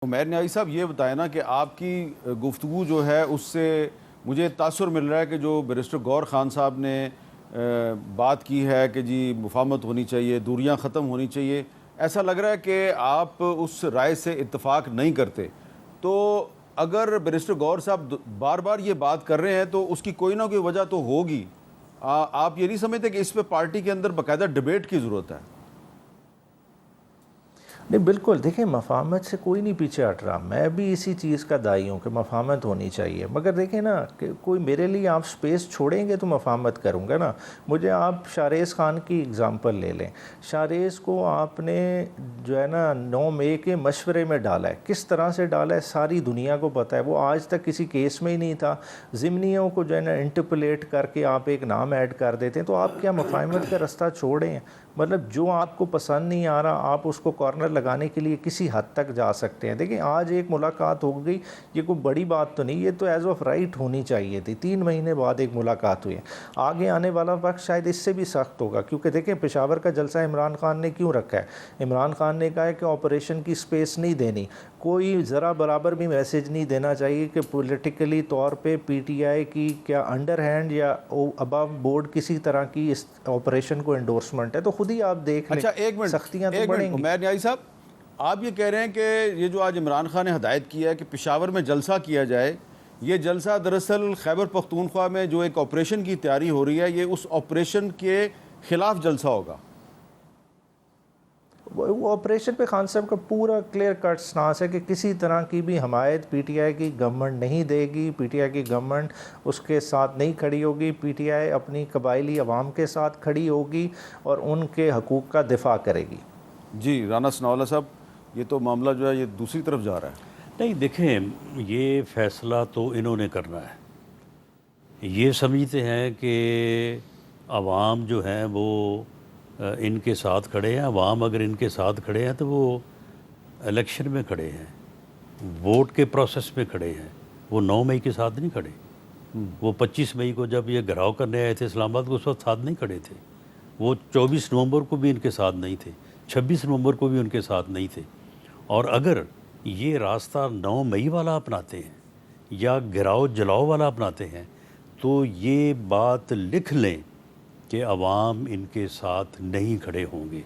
عمیر نیازی صاحب یہ بتائیں نا کہ آپ کی گفتگو جو ہے اس سے مجھے تاثر مل رہا ہے کہ جو بیرسٹر گور خان صاحب نے بات کی ہے کہ جی مفاہمت ہونی چاہیے، دوریاں ختم ہونی چاہیے، ایسا لگ رہا ہے کہ آپ اس رائے سے اتفاق نہیں کرتے۔ تو اگر بیرسٹر گور صاحب بار بار یہ بات کر رہے ہیں تو اس کی کوئی نہ کوئی وجہ تو ہوگی۔ آپ یہ نہیں سمجھتے کہ اس پہ پارٹی کے اندر باقاعدہ ڈیبیٹ کی ضرورت ہے؟ نہیں بالکل، دیکھیں مفاہمت سے کوئی نہیں پیچھے ہٹ رہا، میں بھی اسی چیز کا داعی ہوں کہ مفاہمت ہونی چاہیے، مگر دیکھیں نا کہ کوئی میرے لیے آپ سپیس چھوڑیں گے تو مفاہمت کروں گا نا۔ مجھے آپ شاہریز خان کی اگزامپل لے لیں، شاہریز کو آپ نے جو ہے نا 9 مئی کے مشورے میں ڈالا ہے، کس طرح سے ڈالا ہے ساری دنیا کو پتہ ہے، وہ آج تک کسی کیس میں ہی نہیں تھا، ضمنیوں کو جو ہے نا انٹرپولیٹ کر کے آپ ایک نام ایڈ کر دیتے ہیں، تو آپ کیا مفاہمت کا رستہ چھوڑیں؟ مطلب جو آپ کو پسند نہیں آ رہا آپ اس کو کارنر لگانے کے لیے کسی حد تک جا سکتے ہیں۔ دیکھیں آج ایک ملاقات ہو گئی، یہ کوئی بڑی بات تو نہیں، یہ تو ایز آف رائٹ ہونی چاہیے تھی، 3 مہینے بعد ایک ملاقات ہوئی ہے۔ آگے آنے والا وقت شاید اس سے بھی سخت ہوگا، کیونکہ دیکھیں پشاور کا جلسہ عمران خان نے کیوں رکھا ہے؟ عمران خان نے کہا ہے کہ آپریشن کی سپیس نہیں دینی، کوئی ذرا برابر بھی میسیج نہیں دینا چاہیے کہ پولیٹیکلی طور پہ پی ٹی آئی کی کیا انڈر ہینڈ یا ابو بورڈ کسی طرح کی اس آپریشن کو انڈورسمنٹ ہے، تو خود ہی آپ دیکھ لیں۔ اچھا ایک سختیاں تو منٹ بڑھیں گی۔ عمیر نیازی صاحب، آپ یہ کہہ رہے ہیں کہ یہ جو آج عمران خان نے ہدایت کی ہے کہ پشاور میں جلسہ کیا جائے، یہ جلسہ دراصل خیبر پختونخوا میں جو ایک آپریشن کی تیاری ہو رہی ہے، یہ اس آپریشن کے خلاف جلسہ ہوگا؟ وہ آپریشن پہ خان صاحب کا پورا کلیئر کٹ سٹانس ہے کہ کسی طرح کی بھی حمایت پی ٹی آئی کی گورنمنٹ نہیں دے گی، پی ٹی آئی کی گورنمنٹ اس کے ساتھ نہیں کھڑی ہوگی، پی ٹی آئی اپنی قبائلی عوام کے ساتھ کھڑی ہوگی اور ان کے حقوق کا دفاع کرے گی۔ جی رانا ثناءاللہ صاحب، یہ تو معاملہ جو ہے یہ دوسری طرف جا رہا ہے۔ نہیں دیکھیں، یہ فیصلہ تو انہوں نے کرنا ہے۔ یہ سمجھتے ہیں کہ عوام جو ہیں وہ ان کے ساتھ کھڑے ہیں، عوام اگر ان کے ساتھ کھڑے ہیں تو وہ الیکشن میں کھڑے ہیں، ووٹ کے پروسیس میں کھڑے ہیں، وہ 9 مئی کے ساتھ نہیں کھڑے۔ وہ 25 مئی کو جب یہ گھراؤ کرنے آئے تھے اسلام آباد کو، اس وقت ساتھ نہیں کھڑے تھے۔ وہ 24 نومبر کو بھی ان کے ساتھ نہیں تھے، 26 نومبر کو بھی ان کے ساتھ نہیں تھے۔ اور اگر یہ راستہ 9 مئی والا اپناتے ہیں یا گراؤ جلاؤ والا اپناتے ہیں تو یہ بات لکھ لیں کہ عوام ان کے ساتھ نہیں کھڑے ہوں گے،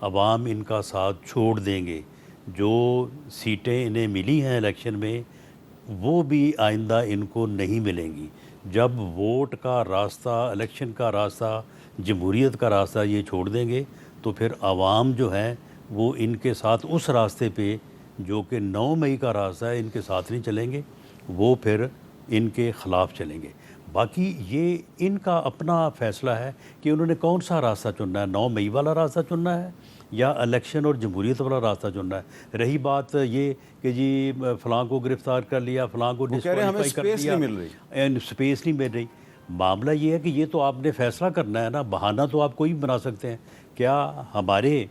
عوام ان کا ساتھ چھوڑ دیں گے۔ جو سیٹیں انہیں ملی ہیں الیکشن میں وہ بھی آئندہ ان کو نہیں ملیں گی۔ جب ووٹ کا راستہ، الیکشن کا راستہ، جمہوریت کا راستہ یہ چھوڑ دیں گے تو پھر عوام جو ہیں وہ ان کے ساتھ اس راستے پہ جو کہ 9 مئی کا راستہ ہے ان کے ساتھ نہیں چلیں گے، وہ پھر ان کے خلاف چلیں گے۔ باقی یہ ان کا اپنا فیصلہ ہے کہ انہوں نے کون سا راستہ چننا ہے، 9 مئی والا راستہ چننا ہے یا الیکشن اور جمہوریت والا راستہ چننا ہے۔ رہی بات یہ کہ جی فلاں کو گرفتار کر لیا، فلاں کو ڈسکوالیفائی کر دیا، سپیس نہیں مل رہی۔ معاملہ یہ ہے کہ یہ تو آپ نے فیصلہ کرنا ہے نا، بہانہ تو آپ کوئی بھی بنا سکتے ہیں۔ کیا ہمارے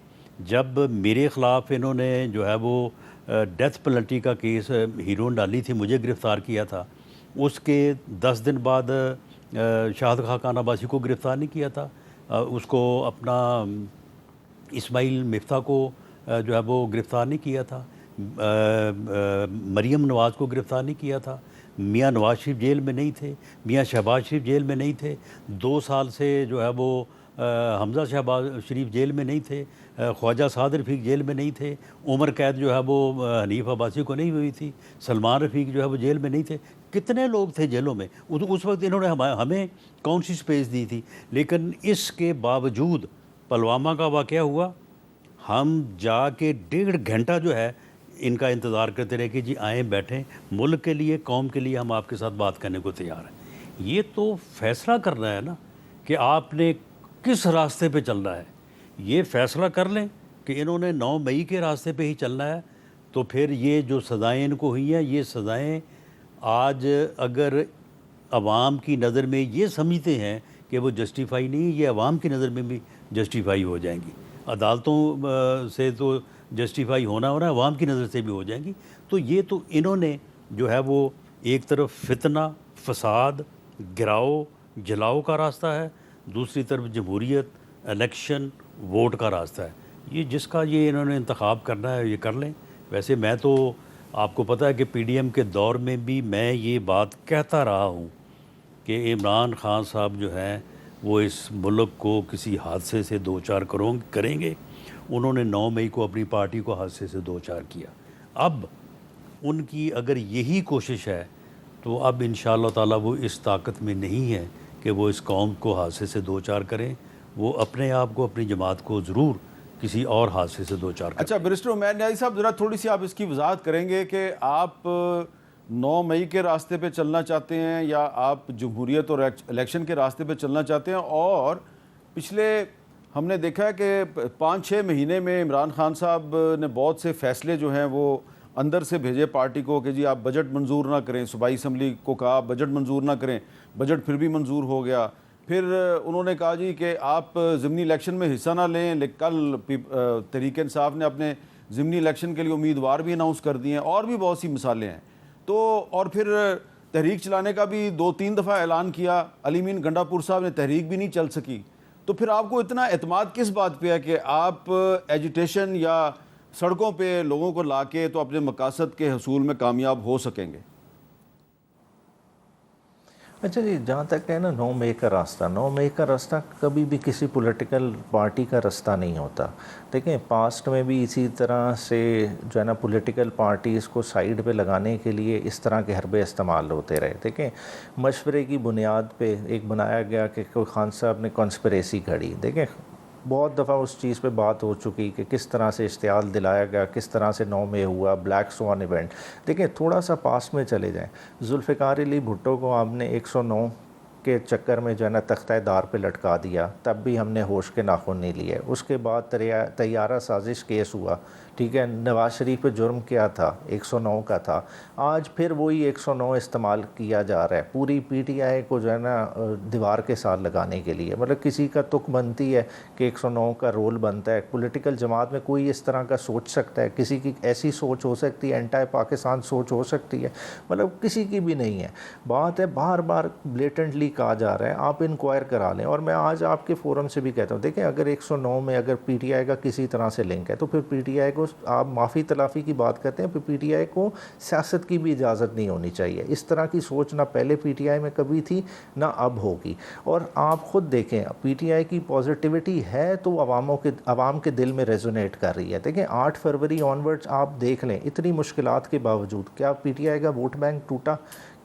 جب میرے خلاف انہوں نے جو ہے وہ ڈیتھ پینلٹی کا کیس ہیرون ڈالی تھی، مجھے گرفتار کیا تھا، اس کے 10 دن بعد شاہد خاقان عباسی کو گرفتار نہیں کیا تھا، اس کو اپنا اسماعیل مفتاح کو جو ہے وہ گرفتار نہیں کیا تھا، مریم نواز کو گرفتار نہیں کیا تھا، میاں نواز شریف جیل میں نہیں تھے، میاں شہباز شریف جیل میں نہیں تھے، 2 سال سے جو ہے وہ حمزہ شہباز شریف جیل میں نہیں تھے، خواجہ سعد رفیق جیل میں نہیں تھے، عمر قید جو ہے وہ حنیف عباسی کو نہیں ہوئی تھی، سلمان رفیق جو ہے وہ جیل میں نہیں تھے۔ کتنے لوگ تھے جیلوں میں، اس وقت انہوں نے ہمیں کون سی سپیس دی تھی؟ لیکن اس کے باوجود پلوامہ کا واقعہ ہوا، ہم جا کے 1.5 گھنٹہ جو ہے ان کا انتظار کرتے رہے کہ جی آئیں بیٹھیں، ملک کے لیے، قوم کے لیے ہم آپ کے ساتھ بات کرنے کو تیار ہیں۔ یہ تو فیصلہ کرنا ہے نا کہ آپ نے کس راستے پہ چلنا ہے۔ یہ فیصلہ کر لیں کہ انہوں نے 9 مئی کے راستے پہ ہی چلنا ہے، تو پھر یہ جو سزائیں ان کو ہوئی ہیں، یہ سزائیں آج اگر عوام کی نظر میں یہ سمجھتے ہیں کہ وہ جسٹیفائی نہیں، یہ عوام کی نظر میں بھی جسٹیفائی ہو جائیں گی۔ عدالتوں سے تو جسٹیفائی ہونا عوام کی نظر سے بھی ہو جائیں گی۔ تو یہ تو انہوں نے جو ہے وہ ایک طرف فتنہ، فساد، گراؤ جلاؤ کا راستہ ہے، دوسری طرف جمہوریت، الیکشن، ووٹ کا راستہ ہے۔ یہ جس کا یہ انہوں نے انتخاب کرنا ہے یہ کر لیں۔ ویسے میں تو آپ کو پتہ ہے کہ پی ڈی ایم کے دور میں بھی میں یہ بات کہتا رہا ہوں کہ عمران خان صاحب جو ہیں وہ اس ملک کو کسی حادثے سے دوچار کریں گے. انہوں نے 9 مئی کو اپنی پارٹی کو حادثے سے دوچار کیا. اب ان کی اگر یہی کوشش ہے تو اب انشاءاللہ تعالیٰ وہ اس طاقت میں نہیں ہے کہ وہ اس قوم کو حادثے سے دوچار کریں. وہ اپنے آپ کو، اپنی جماعت کو ضرور کسی اور حادثے سے دوچار کریں. اچھا بیرسٹر عمیر نیازی صاحب، ذرا تھوڑی سی آپ اس کی وضاحت کریں گے کہ آپ 9 مئی کے راستے پہ چلنا چاہتے ہیں یا آپ جمہوریت اور الیکشن کے راستے پہ چلنا چاہتے ہیں؟ اور پچھلے ہم نے دیکھا ہے کہ 5-6 مہینے میں عمران خان صاحب نے بہت سے فیصلے جو ہیں وہ اندر سے بھیجے پارٹی کو کہ جی آپ بجٹ منظور نہ کریں. صوبائی اسمبلی کو کہا بجٹ منظور نہ کریں، بجٹ پھر بھی منظور ہو گیا. پھر انہوں نے کہا جی کہ آپ ضمنی الیکشن میں حصہ نہ لیں، لیکن کل تحریک انصاف نے اپنے ضمنی الیکشن کے لیے امیدوار بھی اناؤنس کر دیے ہیں، اور بھی بہت سی مثالیں ہیں. تو اور پھر تحریک چلانے کا بھی 2-3 دفعہ اعلان کیا. علی مین گنڈا پور صاحب نے تحریک بھی نہیں چل سکی. تو پھر آپ کو اتنا اعتماد کس بات پہ ہے کہ آپ ایجیٹیشن یا سڑکوں پہ لوگوں کو لا کے تو اپنے مقاصد کے حصول میں کامیاب ہو سکیں گے؟ اچھا جی، جہاں تک ہے نا 9 مئی کا راستہ کبھی بھی کسی پولیٹیکل پارٹی کا راستہ نہیں ہوتا. دیکھیں پاسٹ میں بھی اسی طرح سے جو ہے نا پولیٹیکل پارٹیز کو سائیڈ پہ لگانے کے لیے اس طرح کے حربے استعمال ہوتے رہے. دیکھیں مشورے کی بنیاد پہ ایک بنایا گیا کہ کوئی خان صاحب نے کانسپریسی گھڑی. دیکھیں بہت دفعہ اس چیز پہ بات ہو چکی کہ کس طرح سے اشتعال دلایا گیا، کس طرح سے 9 مئی ہوا، بلیک سوان ایونٹ. دیکھیں تھوڑا سا پاس میں چلے جائیں، ذوالفقار علی بھٹو کو آپ نے 109 کے چکر میں جو ہے نا تختہ دار پہ لٹکا دیا، تب بھی ہم نے ہوش کے ناخن نہیں لیے. اس کے بعد طیارہ سازش کیس ہوا، ٹھیک ہے، نواز شریف پہ جرم کیا تھا، 109 کا تھا. آج پھر وہی 109 استعمال کیا جا رہا ہے پوری پی ٹی آئی کو جو ہے نا دیوار کے ساتھ لگانے کے لیے. مطلب کسی کا تک بنتی ہے کہ 109 کا رول بنتا ہے. پولیٹیکل جماعت میں کوئی اس طرح کا سوچ سکتا ہے؟ کسی کی ایسی سوچ ہو سکتی ہے، اینٹائی پاکستان سوچ ہو سکتی ہے؟ مطلب کسی کی بھی نہیں ہے. بات ہے بار بار بلیٹنٹلی کہا جا رہا ہے آپ انکوائر کرا لیں. اور میں آج آپ کے فورم سے بھی کہتا ہوں، دیکھیں اگر 109 میں اگر پی ٹی آئی کا کسی طرح سے لنک ہے تو پھر پی ٹی آئی کو آپ معافی تلافی کی بات کرتے ہیں، پھر پی ٹی آئی کو سیاست کی بھی اجازت نہیں ہونی چاہیے. اس طرح کی سوچ نہ پہلے پی ٹی آئی میں کبھی تھی نہ اب ہوگی. اور آپ خود دیکھیں پی ٹی آئی کی پازیٹیوٹی ہے تو عوام کے دل میں ریزونیٹ کر رہی ہے. دیکھیں 8 فروری آنورڈز آپ دیکھ لیں، اتنی مشکلات کے باوجود کیا پی ٹی آئی کا ووٹ بینک ٹوٹا؟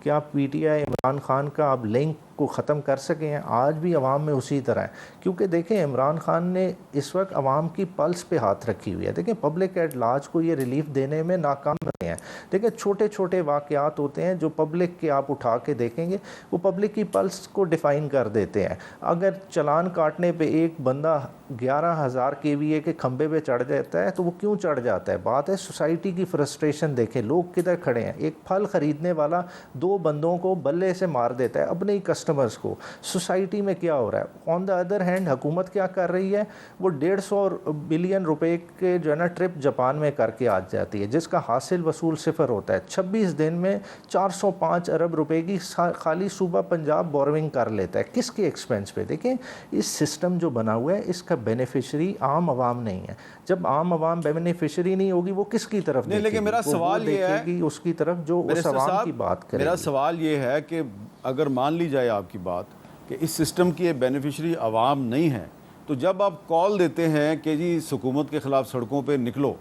کیا P T I Imran Khan کا اب لنک کو ختم کر سکے ہیں؟ آج بھی عوام میں اسی طرح ہے. کیونکہ دیکھیں عمران خان نے اس وقت عوام کی پلس پہ ہاتھ رکھی ہوئی ہے. دیکھیں پبلک ایٹ لارج کو یہ ریلیف دینے میں ناکام رہے ہیں. دیکھیں چھوٹے چھوٹے واقعات ہوتے ہیں جو پبلک کے آپ اٹھا کے دیکھیں گے وہ پبلک کی پلس کو ڈیفائن کر دیتے ہیں. اگر چلان کاٹنے پہ ایک بندہ 11,000 KVA کے کھمبے پہ چڑھ جاتا ہے تو وہ کیوں چڑھ جاتا ہے؟ بات ہے سوسائٹی کی فرسٹریشن. دیکھیں لوگ کدھر کھڑے ہیں. ایک پھل خریدنے والا 2 بندوں کو بلے سے مار دیتا ہے، اپنے ہی کسٹمرز کو. سوسائٹی میں کیا ہو رہا ہے؟ آن دا ادر ہینڈ حکومت کیا کر رہی ہے؟ وہ 150 بلین روپے کے جو ہے نا ٹرپ جاپان میں کر کے آ جاتی ہے جس کا حاصل وصول 0 ہوتا ہے. 26 دن میں 405 ارب روپے کی خالی صوبہ پنجاب بورونگ کر لیتا ہے. کس کے ایکسپینس پہ؟ دیکھیں اس سسٹم جو بنا ہوا ہے اس کا بینیفیشری عام عوام نہیں ہے. جب عام عوام بینیفیشری نہیں ہوگی وہ کس کی طرف دیکھے گی؟ لیکن میرا سوال یہ ہے اس کی طرف جو اس عوام کی بات کرے. میرا سوال یہ ہے کہ اگر مان لی جائے آپ کی بات کہ اس سسٹم کی بینیفیشری عوام نہیں ہے، تو جب آپ کال دیتے ہیں کہ جی حکومت کے خلاف سڑکوں پہ نکلو،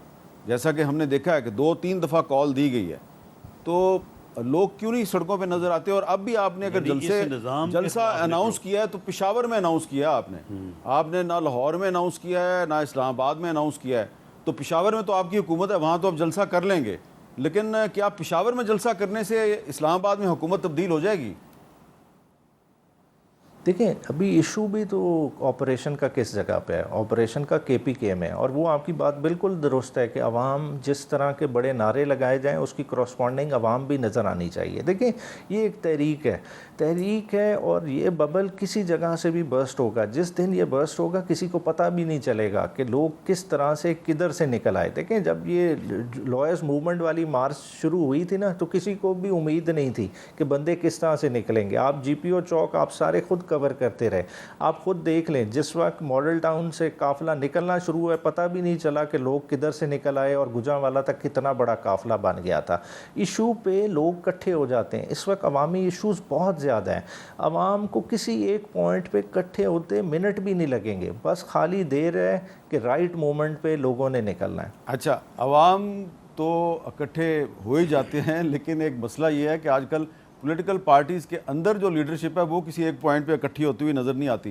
جیسا کہ ہم نے دیکھا ہے کہ 2-3 دفعہ کال دی گئی ہے، تو لوگ کیوں نہیں سڑکوں پہ نظر آتے؟ اور اب بھی آپ نے اگر جلسہ اناؤنس کیا ہے تو پشاور میں اناؤنس کیا آپ نے نہ لاہور میں اناؤنس کیا ہے نہ اسلام آباد میں اناؤنس کیا ہے. تو پشاور میں تو آپ کی حکومت ہے، وہاں تو آپ جلسہ کر لیں گے، لیکن کیا پشاور میں جلسہ کرنے سے اسلام آباد میں حکومت تبدیل ہو جائے گی؟ دیکھیں ابھی ایشو بھی تو آپریشن کا کس جگہ پہ ہے، آپریشن کا KPK میں. اور وہ آپ کی بات بالکل درست ہے کہ عوام جس طرح کے بڑے نعرے لگائے جائیں اس کی کراسپونڈنگ عوام بھی نظر آنی چاہیے. دیکھیں یہ ایک تحریک ہے اور یہ ببل کسی جگہ سے بھی برسٹ ہوگا. جس دن یہ برسٹ ہوگا کسی کو پتہ بھی نہیں چلے گا کہ لوگ کس طرح سے کدھر سے نکل آئے. دیکھیں جب یہ لوئرز موومنٹ والی مارچ شروع ہوئی تھی نا تو کسی کو بھی امید نہیں تھی کہ بندے کس طرح سے نکلیں گے. آپ GPO چوک آپ سارے خود کور کرتے رہے. آپ خود دیکھ لیں جس وقت ماڈل ٹاؤن سے قافلہ نکلنا شروع ہوا پتہ بھی نہیں چلا کہ لوگ کدھر سے نکل آئے اور گجرانوالہ تک کتنا بڑا قافلہ بن گیا تھا. ایشو پہ لوگ اکٹھے ہو جاتے ہیں. اس وقت عوامی ایشوز بہت زیادہ ہیں. عوام کو کسی ایک پوائنٹ پہ اکٹھے ہوتے منٹ بھی نہیں لگیں گے, بس خالی دیر ہے کہ رائٹ مومنٹ پہ لوگوں نے نکلنا ہے. اچھا, عوام تو اکٹھے ہو ہی جاتے ہیں, لیکن ایک مسئلہ یہ ہے کہ آج کل پولیٹیکل پارٹیز کے اندر جو لیڈرشپ ہے وہ کسی ایک پوائنٹ پہ اکٹھی ہوتی ہوئی نظر نہیں آتی.